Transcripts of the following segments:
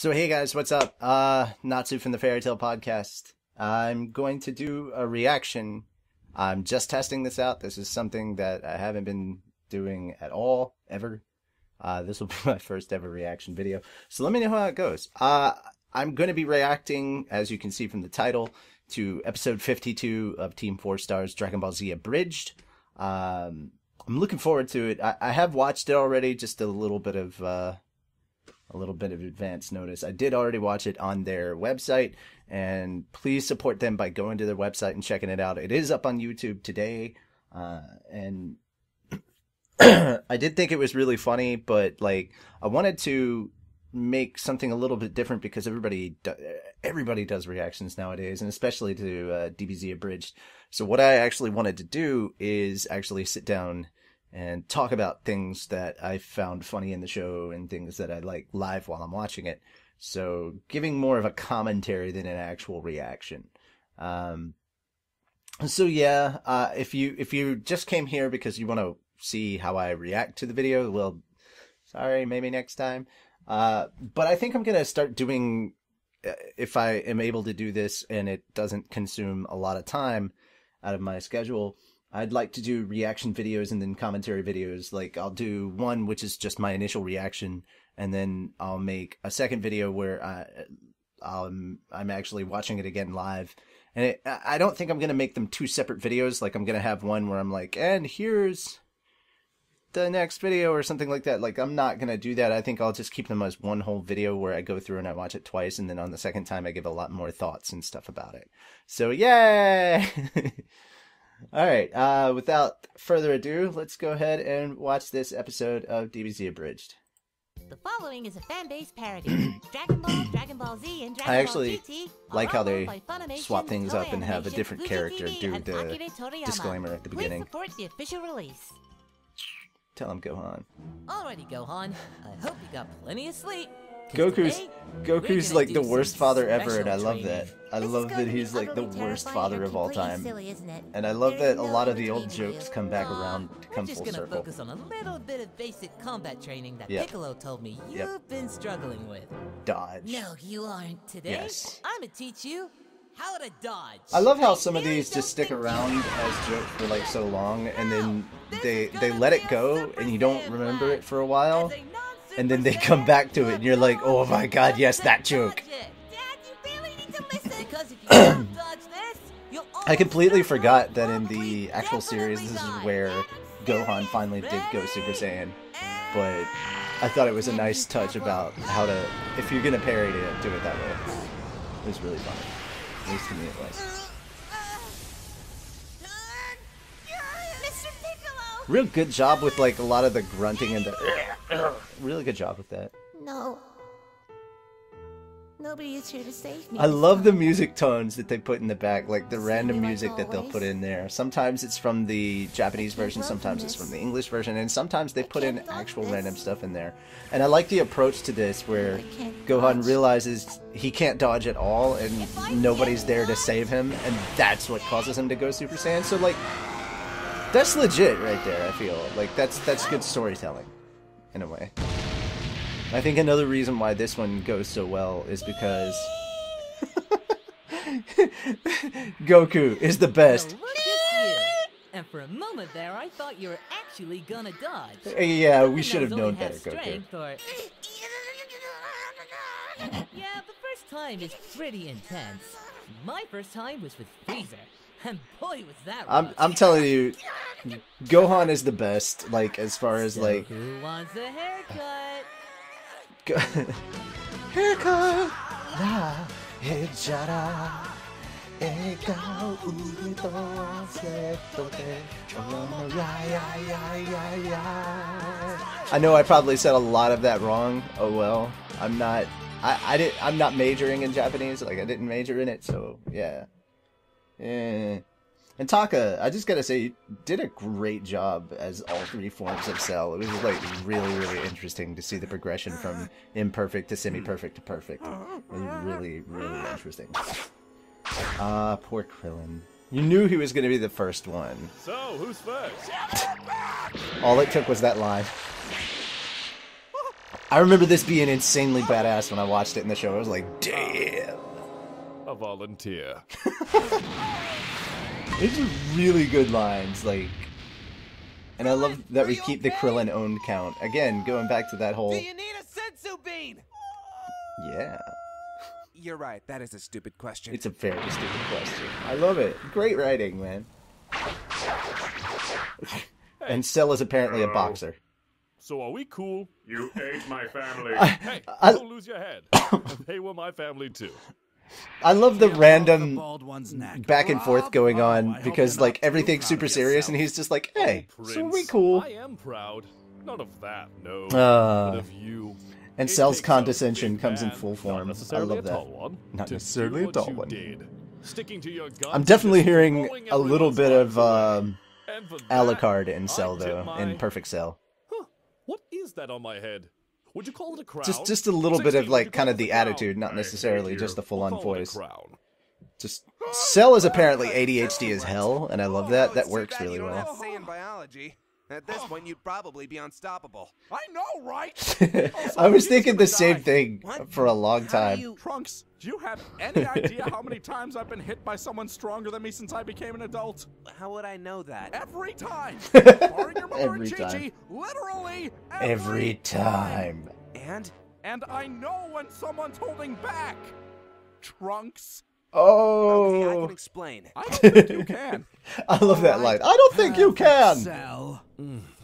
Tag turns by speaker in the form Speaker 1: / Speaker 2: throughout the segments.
Speaker 1: So hey guys, what's up? Natsu from the Fairy Tale Podcast. I'm going to do a reaction. I'm just testing this out. This is something that I haven't been doing at all, ever. This will be my first ever reaction video. So let me know how it goes. I'm going to be reacting, as you can see from the title, to episode 52 of Team 4 Star's Dragon Ball Z Abridged. I'm looking forward to it. I have watched it already, just a little bit of advance notice. I did already watch it on their website, and please support them by going to their website and checking it out. It is up on YouTube today, and I did think it was really funny, but like I wanted to make something a little bit different because everybody does reactions nowadays, and especially to DBZ Abridged. So what I actually wanted to do is actually sit down and talk about things that I found funny in the show and things that I like live while I'm watching it. So giving more of a commentary than an actual reaction. So yeah, if you just came here because you want to see how I react to the video, well, sorry, maybe next time. But I think I'm going to start doing, if I am able to do this and it doesn't consume a lot of time out of my schedule, I'd like to do reaction videos and then commentary videos. Like I'll do one which is just my initial reaction, and then I'll make a second video where I'm actually watching it again live. And I don't think I'm going to make them two separate videos. Like I'm going to have one where I'm like, and here's the next video or something like that. Like I'm not going to do that. I think I'll just keep them as one whole video where I go through and I watch it twice, and then on the second time I give a lot more thoughts and stuff about it. So yay! All right, without further ado, let's go ahead and watch this episode of DBZ Abridged.
Speaker 2: The following is a fan-based parody. Dragon Ball Z, and Dragon
Speaker 1: I actually
Speaker 2: Ball GT
Speaker 1: like how they
Speaker 2: by Funimation,
Speaker 1: swap things up and have a
Speaker 2: Toei
Speaker 1: different character
Speaker 2: Animation,
Speaker 1: do
Speaker 2: Fuji
Speaker 1: the
Speaker 2: and Akira Toriyama.
Speaker 1: disclaimer at the
Speaker 2: Please
Speaker 1: beginning.
Speaker 2: support the official release.
Speaker 1: Tell him Gohan.
Speaker 2: Alrighty, Gohan. I hope you got plenty of sleep.
Speaker 1: Goku's like the worst father ever, and I love that. I love that he's like the worst father of all time. And I love that a lot of the old jokes come back around to come full circle.
Speaker 2: We're just gonna focus on a little bit of basic combat training that Piccolo told me you've been struggling with.
Speaker 1: Dodge.
Speaker 2: No, you aren't. Today,
Speaker 1: yes.
Speaker 2: I'm gonna teach you how to dodge.
Speaker 1: I love how some of these just stick around as jokes for like so long, and then they let it go, and you don't remember it for a while. And then they come back to it, and you're like, oh my god, yes, that joke. I completely forgot that in the actual series, this is where Gohan finally did go Super Saiyan. But I thought it was a nice touch about how to, if you're going to parody it, do it that way. It was really fun. At least to me it was. Real good job with like a lot of the grunting and the really good job with that.
Speaker 2: No. Nobody is here to save me.
Speaker 1: I love the music tones that they put in the back, like the random music that they'll put in there. Sometimes it's from the Japanese version, sometimes it's from the English version, and sometimes they put in actual random stuff in there. And I like the approach to this where Gohan realizes he can't dodge at all and nobody's there to save him, and that's what causes him to go Super Saiyan. So like, that's legit right there, I feel. Like, that's good storytelling, in a way. I think another reason why this one goes so well is because Goku is the best.
Speaker 2: Look at you. And for a moment there, I thought you were actually gonna dodge.
Speaker 1: Yeah, we should have known better, Goku.
Speaker 2: Yeah, the first time is pretty intense. My first time was with Freezer. And boy, was that rough.
Speaker 1: I'm telling you, Gohan is the best, like, as far as, like...
Speaker 2: Who wants a haircut?
Speaker 1: Haircut! La, hejara, eka, urito, setote, I know I probably said a lot of that wrong. Oh well. I'm not majoring in Japanese, like, I didn't major in it, so, yeah. Yeah. And Taka, I just gotta say, you did a great job as all three forms of Cell. It was like really, really interesting to see the progression from imperfect to semi-perfect to perfect. It was really, really interesting. Ah, poor Krillin. You knew he was gonna be the first one.
Speaker 3: So, who's first?
Speaker 1: All it took was that line. I remember this being insanely badass when I watched it in the show. I was like, damn.
Speaker 3: A volunteer.
Speaker 1: These are really good lines, like, and I love that we keep the Krillin owned count. Again, going back to that whole.
Speaker 4: Do you need a sensu bean?
Speaker 1: Yeah.
Speaker 4: You're right. That is a stupid question.
Speaker 1: It's a very stupid question. I love it. Great writing, man. And Cell is apparently a boxer.
Speaker 3: So are we cool?
Speaker 5: You ate my family.
Speaker 3: Hey, don't lose your head. They were my family too.
Speaker 1: I love the random
Speaker 6: bald one's neck.
Speaker 1: back and forth going
Speaker 6: I
Speaker 1: on
Speaker 6: hope
Speaker 1: because,
Speaker 6: you're
Speaker 1: like,
Speaker 6: not too
Speaker 1: everything's
Speaker 6: proud
Speaker 1: super
Speaker 6: of
Speaker 1: serious
Speaker 6: yourself.
Speaker 1: and he's just like, hey,
Speaker 3: Prince,
Speaker 1: so we cool.
Speaker 3: I am proud. None of that, no.
Speaker 1: Uh,
Speaker 3: but of you.
Speaker 1: And
Speaker 3: It
Speaker 1: Cell's
Speaker 3: takes a
Speaker 1: condescension
Speaker 3: big
Speaker 1: comes in
Speaker 3: man,
Speaker 1: full form.
Speaker 3: Not
Speaker 1: I
Speaker 3: necessarily
Speaker 1: love
Speaker 3: a
Speaker 1: that.
Speaker 3: tall one,
Speaker 1: Not
Speaker 3: to
Speaker 1: necessarily
Speaker 3: do
Speaker 1: a
Speaker 3: what
Speaker 1: tall
Speaker 3: you
Speaker 1: one.
Speaker 3: did. Sticking to your guns
Speaker 1: I'm definitely
Speaker 3: and
Speaker 1: hearing
Speaker 3: throwing
Speaker 1: a little
Speaker 3: everyone's
Speaker 1: bit
Speaker 3: lives
Speaker 1: of
Speaker 3: away. And for that,
Speaker 1: Alucard in
Speaker 3: I
Speaker 1: Cell,
Speaker 3: tip
Speaker 1: though,
Speaker 3: my-
Speaker 1: in Perfect Cell.
Speaker 3: Huh, what is that on my head? Would you call it a crown?
Speaker 1: Just a little bit of,
Speaker 3: 16, would you
Speaker 1: like,
Speaker 3: call
Speaker 1: kind
Speaker 3: it
Speaker 1: of
Speaker 3: a
Speaker 1: the
Speaker 3: crown?
Speaker 1: attitude, not
Speaker 5: I
Speaker 1: necessarily
Speaker 5: hate
Speaker 1: just the
Speaker 5: you.
Speaker 1: full-on
Speaker 3: We'll call it a
Speaker 1: voice.
Speaker 3: crown.
Speaker 1: Just Cell is apparently ADHD as hell, and I love that. That
Speaker 4: It's too
Speaker 1: works
Speaker 4: bad
Speaker 1: really
Speaker 4: you don't
Speaker 1: well.
Speaker 4: have say in biology. At this point, you'd probably be unstoppable.
Speaker 6: I know, right?
Speaker 1: I was thinking the same
Speaker 6: die.
Speaker 1: thing
Speaker 4: What?
Speaker 1: for a long
Speaker 4: How do
Speaker 1: time.
Speaker 4: you-
Speaker 6: Trunks, do you have any idea how many times I've been hit by someone stronger than me since I became an adult?
Speaker 4: How would I know that?
Speaker 6: Every time. Barring your mother
Speaker 1: Every
Speaker 6: and Chi-Chi, literally
Speaker 1: Every time.
Speaker 4: And?
Speaker 6: And I know when someone's holding back. Trunks.
Speaker 4: Okay, I
Speaker 1: Oh,
Speaker 4: can explain.
Speaker 6: I don't think you can.
Speaker 1: I love that line. I don't think you can.
Speaker 6: Cell.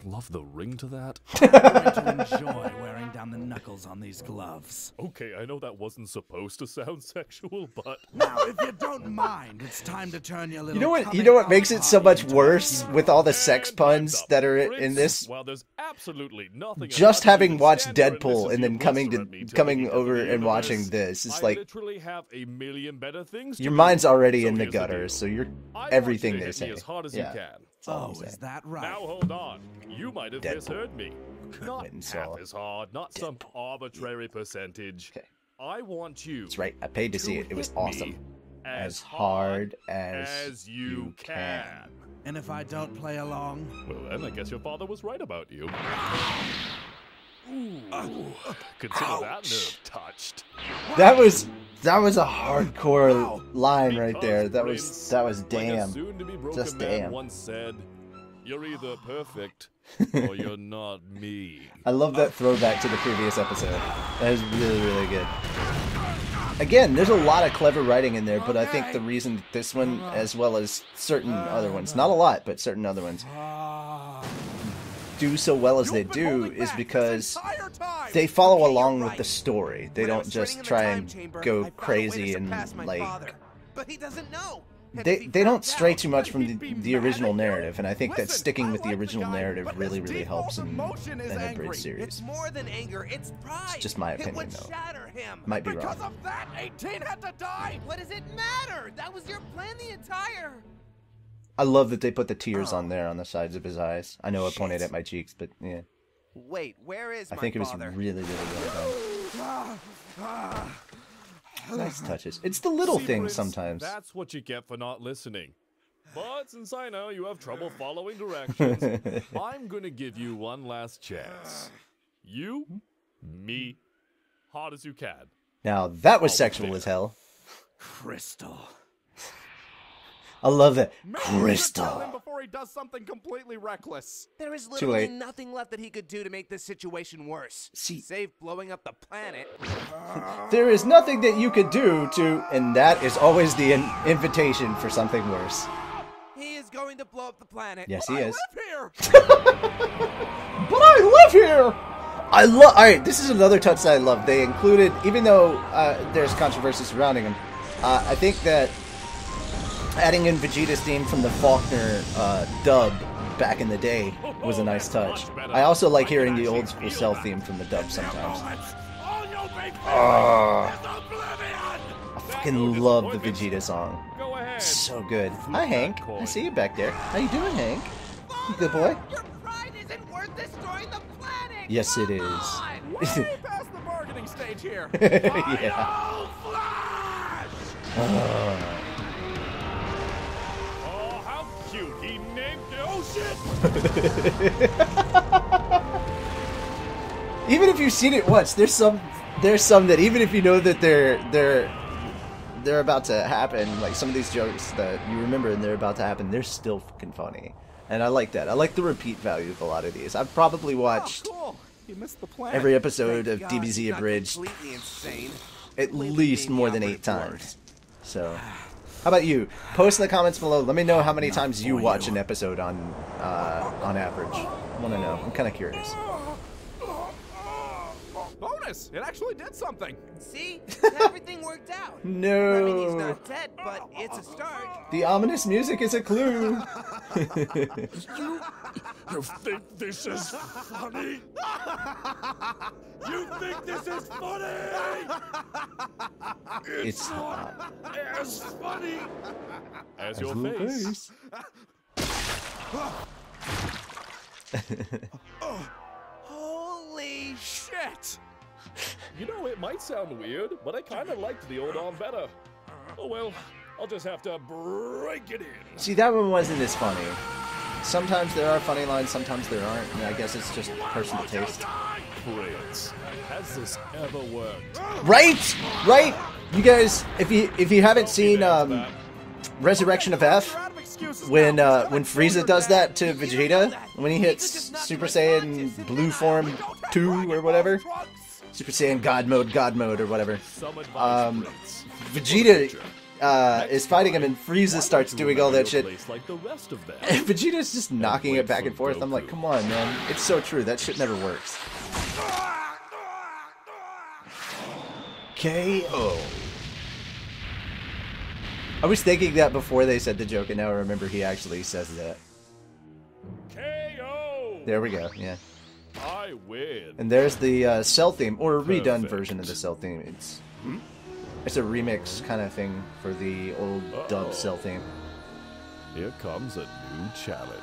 Speaker 3: Love the ring to that.
Speaker 6: I'm going to enjoy wearing down the knuckles on these gloves.
Speaker 3: Okay, I know that wasn't supposed to sound sexual, but
Speaker 6: Now, if you don't mind, it's time to turn your little.
Speaker 1: You know what? You
Speaker 6: coming
Speaker 1: know what
Speaker 6: out
Speaker 1: makes it so
Speaker 6: party
Speaker 1: much
Speaker 6: into a
Speaker 1: worse
Speaker 6: hero.
Speaker 1: with all the sex
Speaker 3: And
Speaker 1: puns
Speaker 3: hands up,
Speaker 1: that are in
Speaker 3: Prince.
Speaker 1: this.
Speaker 3: Well, there's absolutely nothing.
Speaker 1: Just
Speaker 3: about
Speaker 1: having
Speaker 3: you
Speaker 1: watched
Speaker 3: stand there and
Speaker 1: Deadpool
Speaker 3: listen
Speaker 1: and then
Speaker 3: your
Speaker 1: coming
Speaker 3: booster at me
Speaker 1: to
Speaker 3: till
Speaker 1: coming
Speaker 3: the
Speaker 1: over
Speaker 3: end of
Speaker 1: and
Speaker 3: the
Speaker 1: watching
Speaker 3: universe.
Speaker 1: this, it's
Speaker 3: I
Speaker 1: like
Speaker 3: literally have a million better things to
Speaker 1: your
Speaker 3: do.
Speaker 1: mind's already
Speaker 3: So
Speaker 1: in the
Speaker 3: here's deal.
Speaker 1: gutter, so you're
Speaker 3: I want
Speaker 1: everything
Speaker 3: you to
Speaker 1: they
Speaker 3: hit
Speaker 1: say.
Speaker 3: me as hard as
Speaker 1: Yeah.
Speaker 3: you can.
Speaker 1: That's all I'm
Speaker 6: Oh,
Speaker 1: saying.
Speaker 6: is that right?
Speaker 3: Now hold on. You might have
Speaker 1: Deadpool.
Speaker 3: misheard me. Not
Speaker 1: win,
Speaker 3: half
Speaker 1: Saul.
Speaker 3: as hard, not some arbitrary percentage.
Speaker 1: Okay.
Speaker 3: I want you.
Speaker 1: That's right. I paid to see it. It was
Speaker 3: hit me
Speaker 1: awesome.
Speaker 3: As
Speaker 1: hard
Speaker 3: as
Speaker 1: as
Speaker 3: you
Speaker 1: you
Speaker 3: can.
Speaker 6: And if I don't play along?
Speaker 3: Well, then I guess your father was right about you. Ooh, consider that nerve touched.
Speaker 1: That was a hardcore line right
Speaker 3: Because,
Speaker 1: there. That
Speaker 3: Prince,
Speaker 1: was
Speaker 3: like a
Speaker 1: damn.
Speaker 3: soon-to-be broken
Speaker 1: Just
Speaker 3: man
Speaker 1: damn.
Speaker 3: once said, "You're either perfect or you're not me."
Speaker 1: I love that throwback to the previous episode. That is really, really good. Again, there's a lot of clever writing in there, but I think the reason that this one, as well as certain other ones, not a lot, but certain other ones, do so well as they do is because they follow along with the story. They
Speaker 4: When I
Speaker 1: don't
Speaker 4: was
Speaker 1: just
Speaker 4: training in the
Speaker 1: try
Speaker 4: time
Speaker 1: and
Speaker 4: chamber, I
Speaker 1: go
Speaker 4: found a way to
Speaker 1: crazy and
Speaker 4: surpass my
Speaker 1: like
Speaker 4: father. But he doesn't know. And if
Speaker 1: they
Speaker 4: he
Speaker 1: they don't
Speaker 4: found
Speaker 1: stray
Speaker 4: out,
Speaker 1: too much from
Speaker 6: he'd be
Speaker 1: the
Speaker 6: mad
Speaker 1: original
Speaker 6: at you.
Speaker 1: narrative, and I think that
Speaker 6: Listen,
Speaker 1: sticking
Speaker 6: I
Speaker 1: with the
Speaker 6: like the
Speaker 1: original
Speaker 6: guy,
Speaker 1: narrative
Speaker 6: but
Speaker 1: really,
Speaker 6: his
Speaker 1: really helps
Speaker 6: default
Speaker 1: in
Speaker 6: emotion is
Speaker 1: an
Speaker 6: angry.
Speaker 1: Arbridged series.
Speaker 4: It's more than anger, it's pride.
Speaker 1: It's just my
Speaker 4: It
Speaker 1: opinion,
Speaker 4: would
Speaker 1: though.
Speaker 4: shatter him.
Speaker 1: Might be
Speaker 6: Because
Speaker 1: wrong.
Speaker 6: of that, 18 had to die.
Speaker 4: What does it matter? That was your plan the entire...
Speaker 1: I love that they put the tears on there on the sides of his eyes. I know I pointed at my cheeks, but yeah,
Speaker 4: Wait, where is
Speaker 1: I
Speaker 4: my
Speaker 1: think it was
Speaker 4: father?
Speaker 1: really, really well done. Nice touches. It's the little
Speaker 3: See,
Speaker 1: things
Speaker 3: Prince,
Speaker 1: sometimes.
Speaker 3: That's what you get for not listening. But since I know you have trouble following directions, I'm gonna give you one last chance. You, me, hard as you can.
Speaker 1: Now that was
Speaker 3: Oh,
Speaker 1: sexual
Speaker 3: fair.
Speaker 1: as hell.
Speaker 6: Crystal.
Speaker 1: I love that.
Speaker 6: Maybe you should tell him
Speaker 1: Crystal.
Speaker 6: before he does something completely reckless.
Speaker 4: There is
Speaker 1: Too
Speaker 4: literally
Speaker 1: late.
Speaker 4: nothing left that he could do to make this situation worse.
Speaker 1: See-
Speaker 4: Save blowing up the planet.
Speaker 1: There is nothing that you could do to, and that is always the invitation for something worse.
Speaker 4: He is going to blow up the planet.
Speaker 1: Yes, he is.
Speaker 6: Live here.
Speaker 1: But I live here. I love. All right, this is another touch that I love. They included, even though there's controversy surrounding him, I think that adding in Vegeta's theme from the Faulkner dub back in the day was a nice touch. I also like hearing the old school Cell theme from the dub sometimes. I fucking love the Vegeta song.
Speaker 3: Go ahead.
Speaker 1: So good. Hi, Hank. I see you back there. How you doing, Hank? You good boy?
Speaker 4: Your pride isn't worth destroying the planet.
Speaker 1: Yes, it is.
Speaker 4: on!
Speaker 6: Way past the bargaining stage here.
Speaker 1: Yeah.
Speaker 3: Oh, how cute. He named it. Oh, shit.
Speaker 1: Even if you've seen it once, there's some that even if you know that they're about to happen, like some of these jokes that you remember and they're about to happen, they're still fucking funny. And I like that. I like the repeat value of a lot of these. I've probably watched
Speaker 6: You missed the plan.
Speaker 1: every episode of
Speaker 4: God,
Speaker 1: DBZ
Speaker 4: he's not
Speaker 1: Abridged
Speaker 4: completely insane.
Speaker 1: at
Speaker 4: Completely
Speaker 1: least
Speaker 4: being
Speaker 1: more
Speaker 4: the
Speaker 1: than 8
Speaker 4: operative word.
Speaker 1: times. So, how about you? Post in the comments below. Let me know how many times you watch an episode on average. I want to know. I'm kind of curious.
Speaker 6: Bonus! It actually did something.
Speaker 4: See? Everything worked out. I mean, he's
Speaker 1: No.
Speaker 4: not dead, but it's a start.
Speaker 1: The ominous music is a clue.
Speaker 3: You think this is funny? You think this is funny?
Speaker 1: It's not.
Speaker 3: As funny as your
Speaker 1: Your
Speaker 3: face.
Speaker 4: Holy
Speaker 6: Shit!
Speaker 3: You know, it might sound weird, but I kind of liked the old on better. Oh well, I'll just have to break it in.
Speaker 1: See, that one wasn't as funny. Sometimes there are funny lines, sometimes there aren't. And I guess it's just personal taste.
Speaker 3: Prince, has this ever worked?
Speaker 1: Right? Right? You guys, if you haven't seen Resurrection of F, when Frieza does that to Vegeta, when he hits Super Saiyan Blue Form 2 or whatever, Super Saiyan God Mode or whatever,
Speaker 3: Some advice, Prince.
Speaker 1: Vegeta is fighting him and Frieza starts doing all that shit.
Speaker 3: Place like the rest of them.
Speaker 1: And Vegeta's just knocking it back and forth. I'm like, come on, man. It's so true. That shit never works. KO. I was thinking that before they said the joke, and now I remember he actually says that.
Speaker 3: KO.
Speaker 1: There we go, yeah.
Speaker 3: I win.
Speaker 1: And there's the Cell theme, or a redone
Speaker 3: Perfect.
Speaker 1: version of the Cell theme. It's a remix kind of thing for the old dub Cell theme.
Speaker 3: Here comes a new challenger.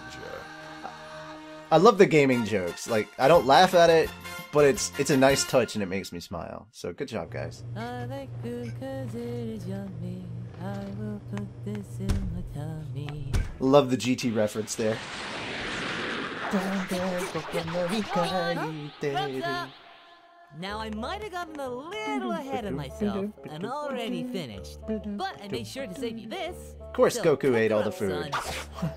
Speaker 1: I love the gaming jokes. Like, I don't laugh at it, but it's a nice touch and it makes me smile. So good job, guys.
Speaker 2: I like food 'cause it is yummy. I will put this in my tummy.
Speaker 1: Love the GT reference there.
Speaker 2: Now I might have gotten a little ahead of myself and already finished, but I made sure to save you this.
Speaker 1: Of course,
Speaker 2: So,
Speaker 1: Goku
Speaker 2: cook
Speaker 1: ate
Speaker 2: her
Speaker 1: all the
Speaker 2: up,
Speaker 1: food.
Speaker 2: son.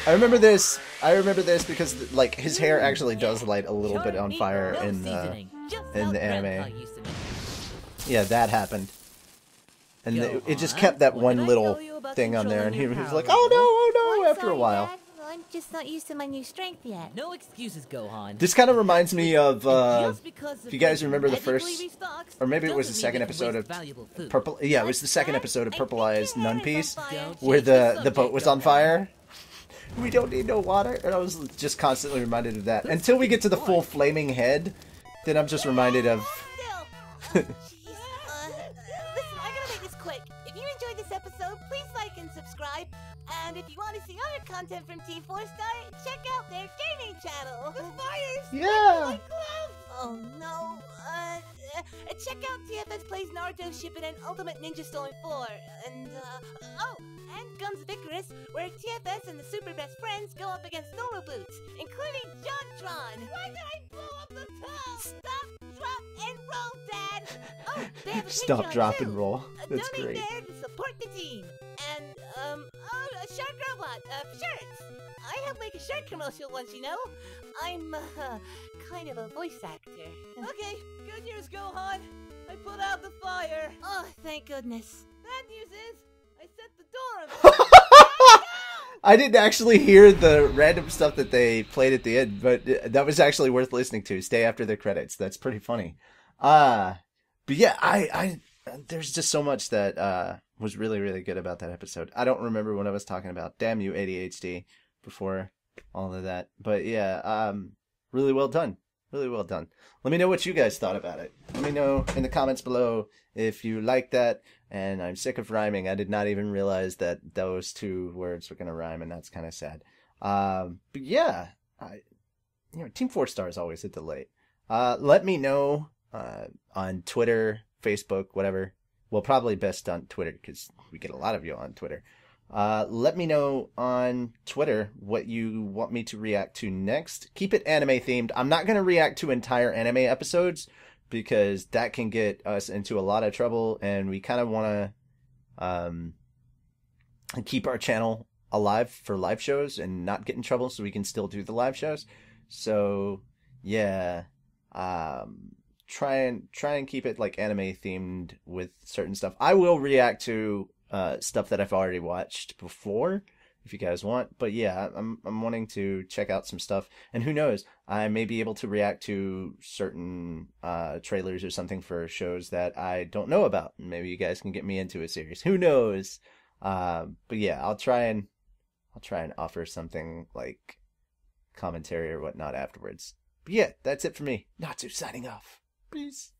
Speaker 1: I remember this because like his hair actually does light a little bit on fire
Speaker 2: No
Speaker 1: in the
Speaker 2: seasoning, just
Speaker 1: in
Speaker 2: how
Speaker 1: the
Speaker 2: Grandpa
Speaker 1: anime.
Speaker 2: used to make.
Speaker 1: Yeah, that happened. And
Speaker 2: Go
Speaker 1: it just
Speaker 2: on.
Speaker 1: kept that
Speaker 2: What
Speaker 1: one
Speaker 2: did I
Speaker 1: little
Speaker 2: tell you about
Speaker 1: thing on there, and he
Speaker 2: controlling
Speaker 1: was
Speaker 2: your
Speaker 1: like,
Speaker 2: power?
Speaker 1: oh no, after a while.
Speaker 7: Dad. I'm just not used to my new strength yet.
Speaker 2: No excuses, Gohan.
Speaker 1: This kind of reminds me of,
Speaker 2: Just because
Speaker 1: if you guys remember the
Speaker 2: magically
Speaker 1: first,
Speaker 2: restocks
Speaker 1: or maybe it was the
Speaker 2: doesn't
Speaker 1: second
Speaker 2: mean we can
Speaker 1: episode
Speaker 2: waste
Speaker 1: of
Speaker 2: valuable food.
Speaker 1: Purple, yeah, it was the second episode of Purple Eye's Nun Piece,
Speaker 2: Don't
Speaker 1: where
Speaker 2: change the
Speaker 1: the boat was
Speaker 2: subject,
Speaker 1: on fire. We don't need no water, and I was just constantly reminded of that. Until we get to the full flaming head, then I'm just reminded of,
Speaker 7: Still. Jeez. Listen, I gotta make this quick. If you enjoyed this episode, please like and subscribe. And if you want to see other content from Team 4 Star, check out their gaming channel. The fires!
Speaker 1: yeah.
Speaker 7: Oh no. Check out TFS Plays Naruto Shippuden Ultimate Ninja Storm 4. And Guns Vicarous, where TFS and the Super Best Friends go up against Solo Boots, including Jontron. Why did I blow up the tub? Stop, drop, and roll, Dad. Oh, they have a
Speaker 1: Stop,
Speaker 7: Patreon,
Speaker 1: drop,
Speaker 7: too.
Speaker 1: and roll. That's
Speaker 7: Donate
Speaker 1: great.
Speaker 7: there to support the team. And, a Shark Robot, shirts. I helped make a shirt commercial once, you know. I'm, kind of a voice actor.
Speaker 2: Okay, good news, Gohan. I put out the fire.
Speaker 7: Oh, thank goodness.
Speaker 2: Bad news is, I set the door on fire.
Speaker 1: I didn't actually hear the random stuff that they played at the end, but that was actually worth listening to. Stay after the credits. That's pretty funny. But yeah, I there's just so much that was really, really good about that episode. I don't remember what I was talking about. Damn you, ADHD, before all of that. But yeah, really well done. Really well done. Let me know what you guys thought about it. Let me know in the comments below if you like that. And I'm sick of rhyming. I did not even realize that those two words were going to rhyme, and that's kind of sad. But yeah, Team 4 Star is always a delight. Let me know on Twitter, Facebook, whatever. Well, probably best on Twitter because we get a lot of you on Twitter. Let me know on Twitter what you want me to react to next. Keep it anime themed. I'm not going to react to entire anime episodes because that can get us into a lot of trouble, and we kind of want to keep our channel alive for live shows and not get in trouble so we can still do the live shows. So yeah, try and keep it like anime themed with certain stuff. I will react to stuff that I've already watched before if you guys want, but yeah, I'm wanting to check out some stuff, and who knows, I may be able to react to certain trailers or something for shows that I don't know about, and maybe you guys can get me into a series, who knows. But yeah, I'll try and offer something like commentary or whatnot afterwards. But yeah, that's it for me. Natsu signing off. Peace.